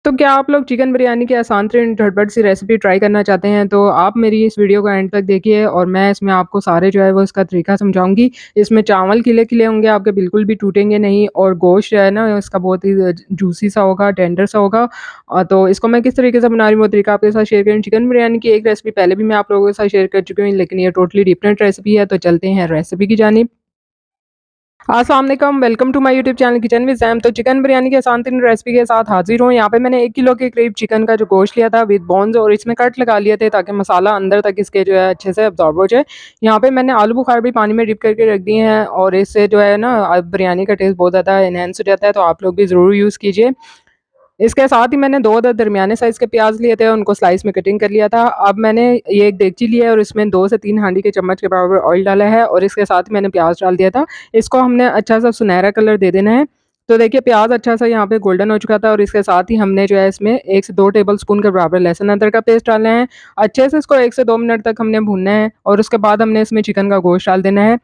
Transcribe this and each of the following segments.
तो क्या आप लोग चिकन बिरयानी की आसान तरीन झटपट सी रेसिपी ट्राई करना चाहते हैं, तो आप मेरी इस वीडियो को एंड तक देखिए और मैं इसमें आपको सारे जो है वो इसका तरीका समझाऊँगी। इसमें चावल खिले-खिले होंगे, आपके बिल्कुल भी टूटेंगे नहीं और गोश्त जो है ना इसका बहुत ही जूसी सा होगा, टेंडर सा होगा। तो इसको मैं किस तरीके से बना रही हूँ वो तरीका आपके साथ शेयर करूँ। चिकन बिरयानी की एक रेसिपी पहले भी मैं आप लोगों के साथ शेयर कर चुकी हूँ, लेकिन ये टोटली डिफरेंट रेसिपी है, तो चलते हैं रेसिपी की जानिब। अस्सलाम वालेकुम, welcome to my YouTube channel kitchen with Sam. तो चिकन बिरयानी की आसान तरीन रेसिपी के साथ हाज़िर हूँ। यहाँ पे मैंने 1 किलो के करीब चिकन का जो गोश्त लिया था विद बोन्स और इसमें कट लगा लिए थे ताकि मसाला अंदर तक इसके जो है अच्छे से अब्ज़ॉर्ब हो जाए। यहाँ पे मैंने आलू बुखारा भी पानी में डिप करके रख दिए हैं और इससे जो है ना बिरयानी का टेस्ट बहुत ज़्यादा एनहांस हो जाता है, तो आप लोग भी ज़रूर यूज़ कीजिए। इसके साथ ही मैंने 2 अदद दरमियाने साइज़ के प्याज़ लिए थे, उनको स्लाइस में कटिंग कर लिया था। अब मैंने ये एक देगची लिया है और इसमें 2 से 3 हांडी के चम्मच के बराबर ऑयल डाला है और इसके साथ ही मैंने प्याज़ डाल दिया था। इसको हमने अच्छा-सा सुनहरा कलर दे देना है। तो देखिए प्याज़ अच्छा-सा यहाँ पे गोल्डन हो चुका था और इसके साथ ही हमने जो है इसमें 1 से 2 टेबलस्पून के बराबर लहसुन अदरक का पेस्ट डालना है। अच्छे से इसको 1 से 2 मिनट तक हमने भूनना है और उसके बाद हमने इसमें चिकन का गोश्त डाल देना है।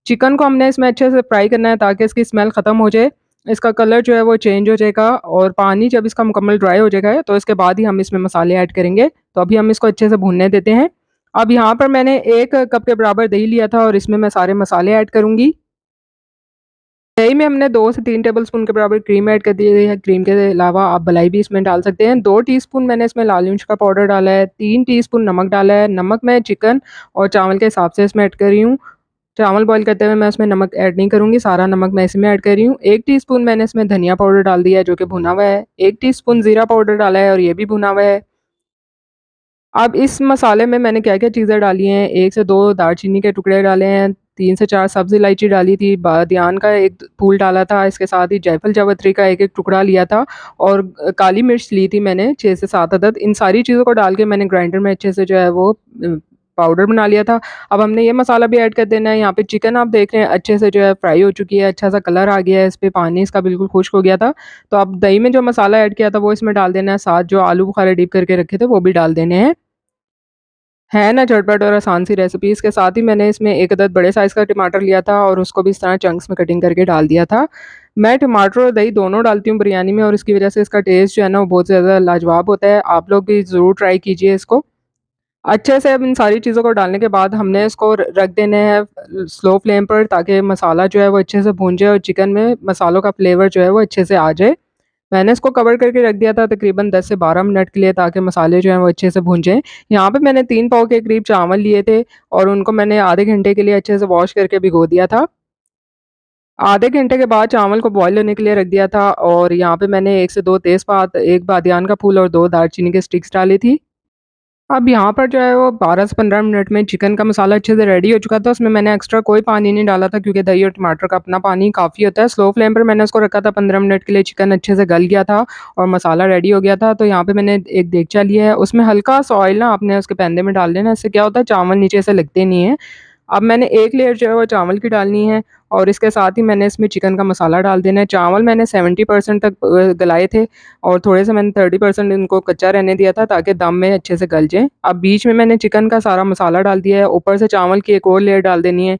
चिकन को हमने इसमें अच्छे से फ्राई करना है ताकि इसकी स्मेल ख़त्म हो जाए। इसका कलर जो है वो चेंज हो जाएगा और पानी जब इसका मुकम्मल ड्राई हो जाएगा तो इसके बाद ही हम इसमें मसाले ऐड करेंगे। तो अभी हम इसको अच्छे से भूनने देते हैं। अब यहाँ पर मैंने 1 कप के बराबर दही लिया था और इसमें मैं सारे मसाले ऐड करूँगी। दही में हमने 2 से 3 टेबलस्पून के बराबर क्रीम ऐड कर दी है। क्रीम के अलावा आप मलाई भी इसमें डाल सकते हैं। 2 टीस्पून मैंने इसमें लाल मिर्च का पाउडर डाला है, 3 टीस्पून नमक डाला है। नमक मैं चिकन और चावल के हिसाब से इसमें ऐड कर रही हूँ। चावल बॉयल करते हुए मैं उसमें नमक ऐड नहीं करूँगी, सारा नमक मैं इसमें ऐड कर रही हूँ। 1 टीस्पून मैंने इसमें धनिया पाउडर डाल दिया है जो कि भुना हुआ है। 1 टीस्पून ज़ीरा पाउडर डाला है और ये भी भुना हुआ है। अब इस मसाले में मैंने क्या-क्या चीज़ें डाली हैं, 1 से 2 दालचीनी के टुकड़े डाले हैं, 3 से 4 सब्ज़ इलायची डाली थी, बादियान का 1 फूल डाला था, इसके साथ ही जायफल जावित्री का 1-1 टुकड़ा लिया था और काली मिर्च ली थी मैंने 6 से 7 अदद। इन सारी चीज़ों को डाल के मैंने ग्राइंडर में अच्छे से जो है वो पाउडर बना लिया था। अब हमने ये मसाला भी ऐड कर देना है। यहाँ पे चिकन आप देख रहे हैं अच्छे से जो है फ्राई हो चुकी है, अच्छा-सा कलर आ गया है, इस पे पानी इसका बिल्कुल खुश्क हो गया था। तो अब दही में जो मसाला ऐड किया था वो इसमें डाल देना है, साथ जो आलू बुखारे डीप करके रखे थे वो भी डाल देने हैं। है ना झटपट और आसान सी रेसिपी। इसके साथ ही मैंने इसमें 1 अदद बड़े साइज़ का टमाटर लिया था और उसको भी इस तरह चंक्स में कटिंग करके डाल दिया था। मैं टमाटर और दही दोनों डालती हूँ बिरयानी में और इसकी वज़ह से इसका टेस्ट जो है ना वो बहुत ज़्यादा लाजवाब होता है। आप लोग भी ज़रूर ट्राई कीजिए इसको। अच्छे से अब इन सारी चीज़ों को डालने के बाद हमने इसको र रख देने हैं स्लो फ्लेम पर ताकि मसाला जो है वो अच्छे से भून जाए और चिकन में मसालों का फ्लेवर जो है वो अच्छे से आ जाए। मैंने इसको कवर करके रख दिया था तकरीबन 10 से 12 मिनट के लिए ताकि मसाले जो हैं वो अच्छे से भून जाएँ। यहाँ पे मैंने 3 पाव के करीब चावल लिए थे और उनको मैंने आधे घंटे के लिए अच्छे से वॉश करके भिगो दिया था। आधे घंटे के बाद चावल को बॉयल होने के लिए रख दिया था और यहाँ पे मैंने 1 से 2 तेज़पात, 1 बादियान का फूल और 2 दालचीनी के स्टिक्स डाली थी। अब यहाँ पर जो है वो 12 से 15 मिनट में चिकन का मसाला अच्छे से रेडी हो चुका था, उसमें मैंने एक्स्ट्रा कोई पानी नहीं डाला था क्योंकि दही और टमाटर का अपना पानी काफ़ी होता है। स्लो फ्लेम पर मैंने उसको रखा था 15 मिनट के लिए, चिकन अच्छे से गल गया था और मसाला रेडी हो गया था। तो यहाँ पे मैंने एक देगचा लिया है, उसमें हल्का-सा ऑयल ना आपने उसके पैंदे में डाल देना है, इससे क्या होता है चावल नीचे से लगते नहीं हैं। अब मैंने एक लेयर जो है वो चावल की डालनी है और इसके साथ ही मैंने इसमें चिकन का मसाला डाल देना है। चावल मैंने 70% तक गलाए थे और थोड़े से मैंने 30% इनको कच्चा रहने दिया था ताकि दम में अच्छे से गल जाएँ। अब बीच में मैंने चिकन का सारा मसाला डाल दिया है, ऊपर से चावल की एक और लेयर डाल देनी है।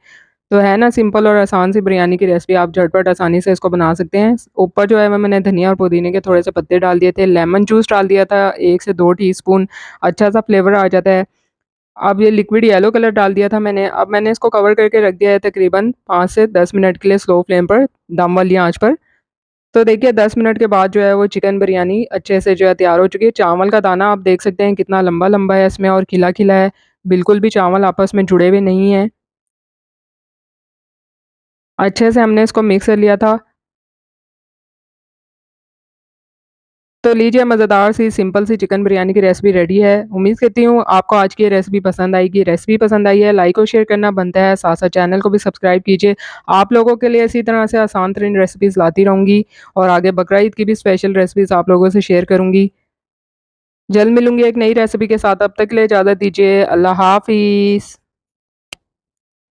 तो है ना सिंपल और आसान सी बिरयानी की रेसिपी, आप झटपट आसानी से इसको बना सकते हैं। ऊपर जो है वो मैंने धनिया और पुदीने के थोड़े से पत्ते डाल दिए थे, लेमन जूस डाल दिया था 1 से 2 टीस्पून, अच्छा-सा फ्लेवर आ जाता है। अब ये लिक्विड येलो कलर डाल दिया था मैंने। अब मैंने इसको कवर करके रख दिया है तकरीबन 5 से 10 मिनट के लिए स्लो फ्लेम पर, दम वाली आँच पर। तो देखिए 10 मिनट के बाद जो है वो चिकन बिरयानी अच्छे से जो है तैयार हो चुकी है। चावल का दाना आप देख सकते हैं कितना लंबा-लंबा है इसमें और खिला-खिला है। बिल्कुल भी चावल आपस में जुड़े हुए नहीं हैं। अच्छे से हमने इसको मिक्स कर लिया था। तो लीजिए मज़ेदार सी सिंपल सी चिकन बिरयानी की रेसिपी रेडी है। उम्मीद करती हूँ आपको आज की ये रेसिपी पसंद आएगी। रेसिपी पसंद आई है लाइक और शेयर करना बनता है, साथ-साथ चैनल को भी सब्सक्राइब कीजिए। आप लोगों के लिए इसी तरह से आसान तरीन रेसिपीज़ लाती रहूँगी और आगे बकरा-ईद की भी स्पेशल रेसिपीज़ आप लोगों से शेयर करूँगी। जल्द मिलूँगी एक नई रेसिपी के साथ, तब तक के लिए इजाज़त दीजिए। अल्लाह हाफ़िज़।